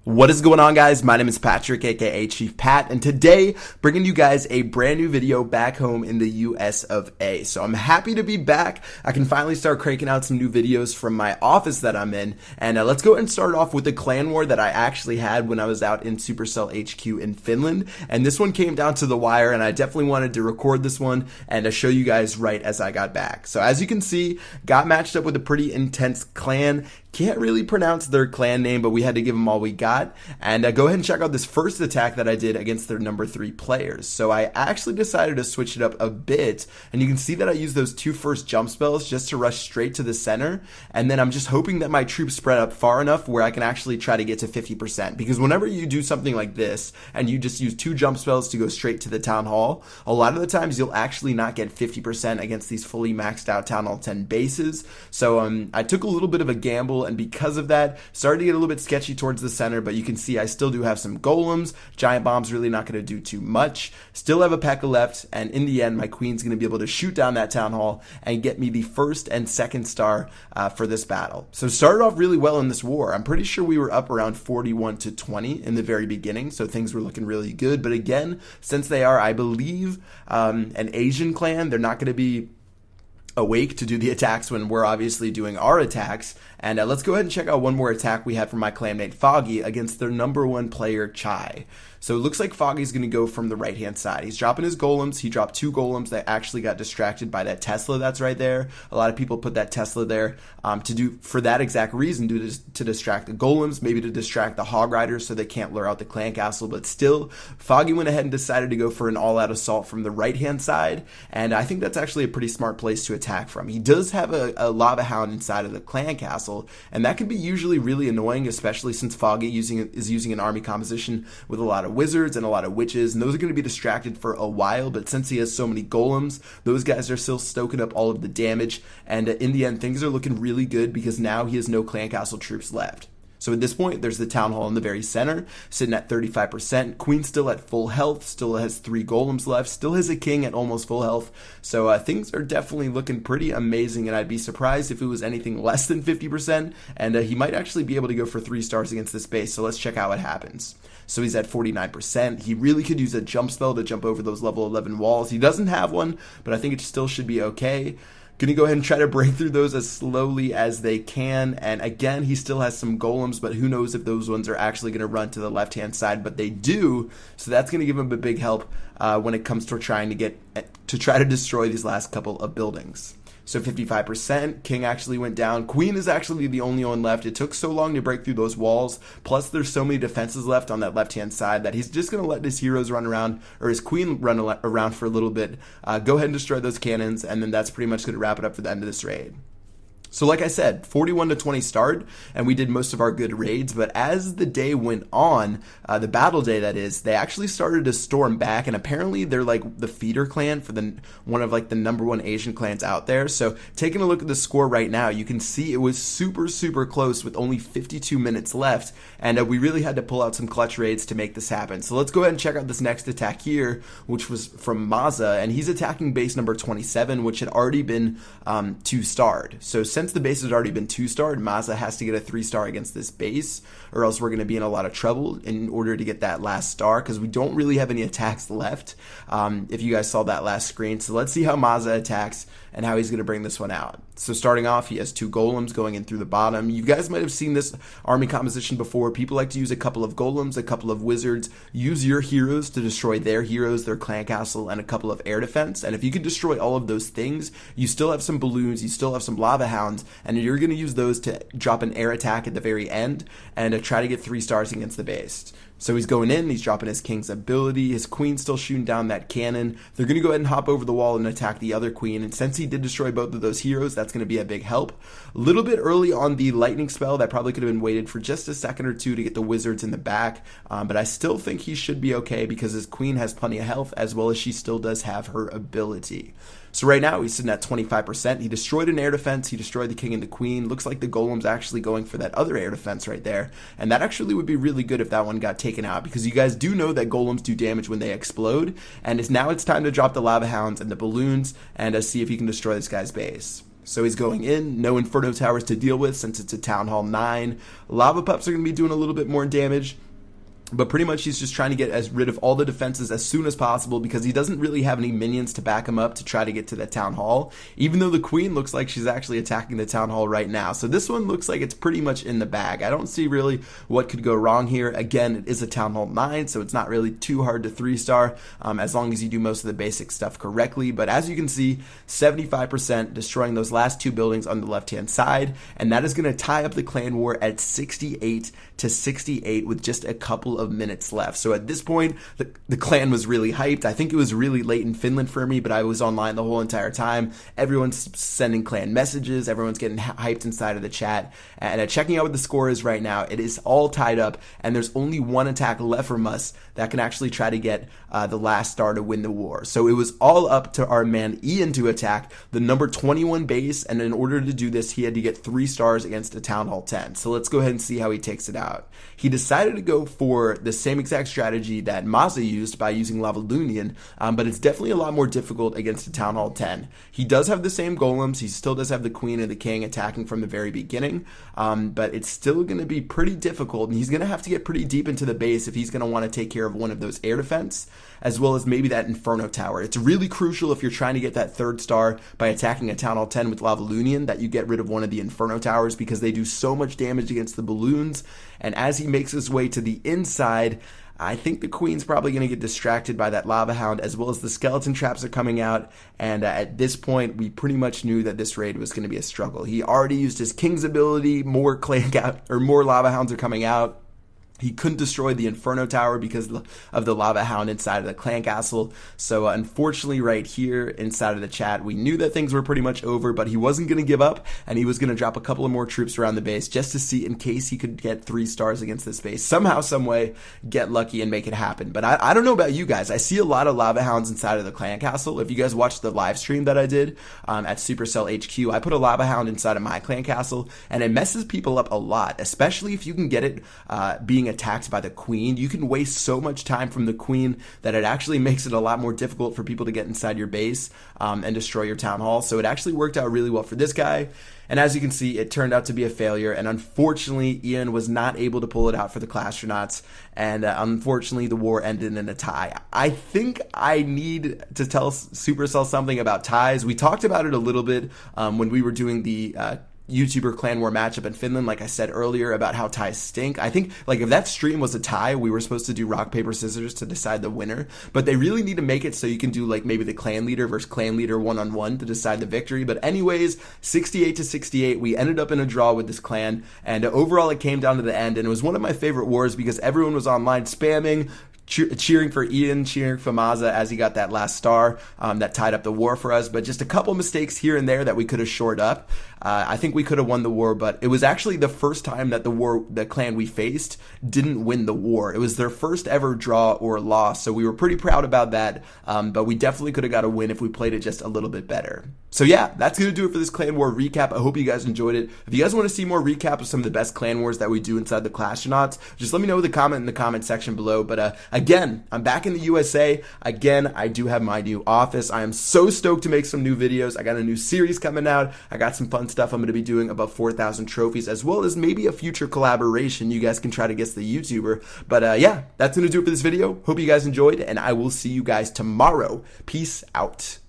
What is going on, guys? My name is Patrick, aka Chief Pat, and today bringing you guys a brand new video back home in the US of A. So I'm happy to be back. I can finally start cranking out some new videos from my office that I'm in, and let's go ahead and start off with the clan war that I actually had when I was out in Supercell HQ in Finland. And this one came down to the wire, and I definitely wanted to record this one and to show you guys right as I got back. So as you can see, got matched up with a pretty intense clan. Can't really pronounce their clan name, but we had to give them all we got. And go ahead and check out this first attack that I did against their number 3 players. So I actually decided to switch it up a bit, and you can see that I used those two first jump spells just to rush straight to the center, and then I'm just hoping that my troops spread up far enough where I can actually try to get to 50%, because whenever you do something like this and you just use two jump spells to go straight to the town hall, a lot of the times you'll actually not get 50% against these fully maxed out town hall 10 bases. So I took a little bit of a gamble, and because of that, started to get a little bit sketchy towards the center, but you can see I still do have some golems. Giant bomb's really not going to do too much. Still have a P.E.K.K.A left, and in the end, my queen's going to be able to shoot down that town hall and get me the first and second star for this battle. So started off really well in this war. I'm pretty sure we were up around 41-20 in the very beginning, so things were looking really good. But again, since they are, I believe, an Asian clan, they're not going to be awake to do the attacks when we're obviously doing our attacks. And let's go ahead and check out one more attack we had from my clanmate Foggy against their number 1 player Chai. So it looks like Foggy's going to go from the right hand side. He's dropping his golems. He dropped 2 golems that actually got distracted by that Tesla that's right there. A lot of people put that Tesla there to do for that exact reason, to distract the golems, maybe to distract the hog riders so they can't lure out the clan castle. But still, Foggy went ahead and decided to go for an all-out assault from the right hand side, and I think that's actually a pretty smart place to attack from. He does have a lava hound inside of the clan castle, and that can be usually really annoying, especially since Foggy is using an army composition with a lot of wizards and a lot of witches, and those are going to be distracted for a while. But since he has so many golems, those guys are still stoking up all of the damage, and in the end, things are looking really good because now he has no clan castle troops left. So at this point, there's the town hall in the very center, sitting at 35%. Queen still at full health, still has 3 golems left, still has a king at almost full health. So things are definitely looking pretty amazing, and I'd be surprised if it was anything less than 50%, and he might actually be able to go for 3 stars against this base. So let's check out what happens. So he's at 49%. He really could use a jump spell to jump over those level 11 walls. He doesn't have one, but I think it still should be okay. Gonna go ahead and try to break through those as slowly as they can. And again, he still has some golems, but who knows if those ones are actually going to run to the left-hand side, but they do. So that's going to give him a big help when it comes to trying to try to destroy these last couple of buildings. So 55%, king actually went down. Queen is actually the only one left. It took so long to break through those walls. Plus, there's so many defenses left on that left-hand side that he's just going to let his heroes run around, or his queen run around for a little bit. Go ahead and destroy those cannons, and then that's pretty much going to wrap it up for the end of this raid. So like I said, 41-20 start, and we did most of our good raids, but as the day went on, the battle day that is, they actually started to storm back, and apparently they're like the feeder clan for one of like the number 1 Asian clans out there. So taking a look at the score right now, you can see it was super close with only 52 minutes left, and we really had to pull out some clutch raids to make this happen. So let's go ahead and check out this next attack here, which was from Maza, and he's attacking base number 27, which had already been 2-starred. So since the base has already been 2-starred, Maza has to get a 3-star against this base, or else we're going to be in a lot of trouble in order to get that last star, because we don't really have any attacks left, if you guys saw that last screen. So let's see how Maza attacks and how he's going to bring this one out. So starting off, he has 2 golems going in through the bottom. You guys might have seen this army composition before. People like to use a couple of golems, a couple of wizards. Use your heroes to destroy their heroes, their clan castle, and a couple of air defense. And if you can destroy all of those things, you still have some balloons, you still have some lava hounds, and you're going to use those to drop an air attack at the very end and to try to get 3 stars against the base. So he's going in, he's dropping his king's ability, his queen's still shooting down that cannon. They're going to go ahead and hop over the wall and attack the other queen, and since he did destroy both of those heroes, that's going to be a big help. A little bit early on the lightning spell, that probably could have been waited for just a second or two to get the wizards in the back, but I still think he should be okay because his queen has plenty of health, as well as she still does have her ability. So right now he's sitting at 25%. He destroyed an air defense. He destroyed the king and the queen. Looks like the golem's actually going for that other air defense right there. And that actually would be really good if that one got taken out, because you guys do know that golems do damage when they explode. And now it's time to drop the lava hounds and the balloons and see if you can destroy this guy's base. So he's going in, no Inferno Towers to deal with since it's a Town Hall 9. Lava Pups are going to be doing a little bit more damage. But pretty much he's just trying to get rid of all the defenses as soon as possible because he doesn't really have any minions to back him up to try to get to the Town Hall, even though the Queen looks like she's actually attacking the Town Hall right now. So this one looks like it's pretty much in the bag. I don't see really what could go wrong here. Again, it is a Town Hall 9, so it's not really too hard to 3-star as long as you do most of the basic stuff correctly. But as you can see, 75% destroying those last 2 buildings on the left-hand side, and that is going to tie up the clan war at 68 to 68 with just a couple of minutes left. So at this point, the clan was really hyped. I think it was really late in Finland for me, but I was online the whole entire time. Everyone's sending clan messages. Everyone's getting hyped inside of the chat. And checking out what the score is right now, it is all tied up, and there's only one attack left from us that can actually try to get the last star to win the war. So it was all up to our man Ian to attack the number 21 base, and in order to do this, he had to get 3 stars against a Town Hall 10. So let's go ahead and see how he takes it out. He decided to go for the same exact strategy that Mazza used by using Lava Lunian, but it's definitely a lot more difficult against a Town Hall 10. He does have the same golems. He still does have the Queen and the King attacking from the very beginning, but it's still going to be pretty difficult, and he's going to have to get pretty deep into the base if he's going to want to take care of one of those air defense, as well as maybe that Inferno Tower. It's really crucial if you're trying to get that 3rd star by attacking a Town Hall 10 with Lava Lunian that you get rid of one of the Inferno Towers because they do so much damage against the balloons. And as he makes his way to the inside, I think the Queen's probably going to get distracted by that Lava Hound, as well as the skeleton traps are coming out. And at this point, we pretty much knew that this raid was going to be a struggle. He already used his King's ability. More Lava Hounds are coming out. He couldn't destroy the Inferno Tower because of the Lava Hound inside of the clan castle. So unfortunately right here inside of the chat, we knew that things were pretty much over, but he wasn't going to give up, and he was going to drop a couple of more troops around the base just to see in case he could get 3 stars against this base. Somehow, some way, get lucky and make it happen. But I don't know about you guys. I see a lot of Lava Hounds inside of the clan castle. If you guys watched the live stream that I did at Supercell HQ, I put a Lava Hound inside of my clan castle, and it messes people up a lot, especially if you can get it being attacked by the Queen. You can waste so much time from the Queen that it actually makes it a lot more difficult for people to get inside your base and destroy your Town Hall. So it actually worked out really well for this guy. And as you can see, it turned out to be a failure. And unfortunately, Ian was not able to pull it out for the Clastronauts. And unfortunately, the war ended in a tie. I think I need to tell Supercell something about ties. We talked about it a little bit when we were doing the YouTuber clan war matchup in Finland, like I said earlier, about how ties stink. I think like if that stream was a tie, we were supposed to do rock, paper, scissors to decide the winner, but they really need to make it so you can do like maybe the clan leader versus clan leader 1-on-1 to decide the victory. But anyways, 68 to 68, we ended up in a draw with this clan, and overall it came down to the end, and it was one of my favorite wars because everyone was online spamming, cheering for Ian, cheering for Mazza as he got that last star that tied up the war for us. But just a couple mistakes here and there that we could have shored up. I think we could have won the war, but it was actually the first time that the clan we faced didn't win the war. It was their first ever draw or loss, so we were pretty proud about that, but we definitely could have got a win if we played it just a little bit better. So yeah, that's going to do it for this clan war recap. I hope you guys enjoyed it. If you guys want to see more recap of some of the best clan wars that we do inside the Clastronauts, just let me know with a comment in the comment section below. But again, I'm back in the USA. Again, I do have my new office. I am so stoked to make some new videos. I got a new series coming out. I got some fun stuff I'm going to be doing, above 4,000 trophies, as well as maybe a future collaboration. You guys can try to guess the YouTuber. But yeah, that's going to do it for this video. Hope you guys enjoyed, and I will see you guys tomorrow. Peace out.